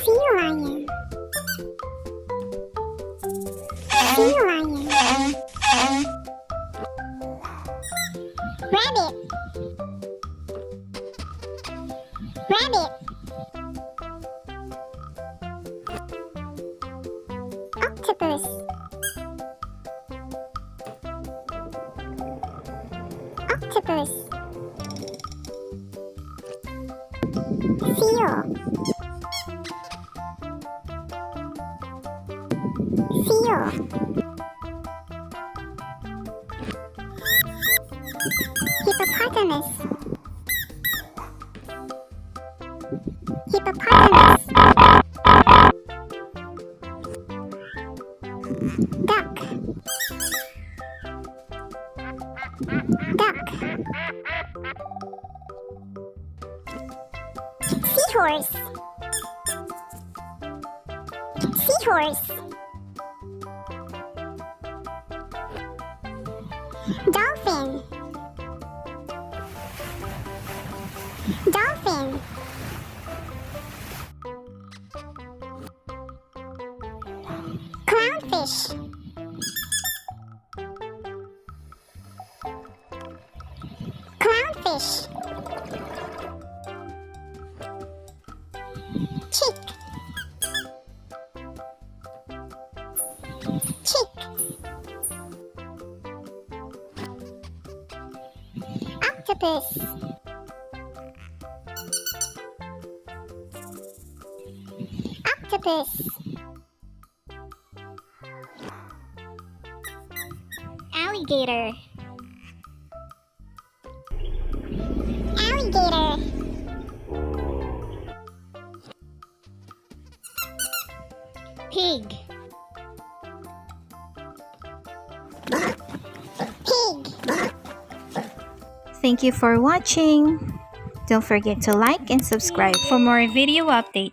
Sea lion. Sea lion. Rabbit. Rabbit. Octopus. Octopus. Seal. Seal. Hippopotamus. Hippopotamus. Duck. Duck. Seahorse. Seahorse. Dolphin. Dolphin. Clownfish. Clownfish. Chick. Chick. Octopus. Octopus. Alligator. Alligator. Pig. Pig. Thank you for watching. Don't forget to like and subscribe for more video updates.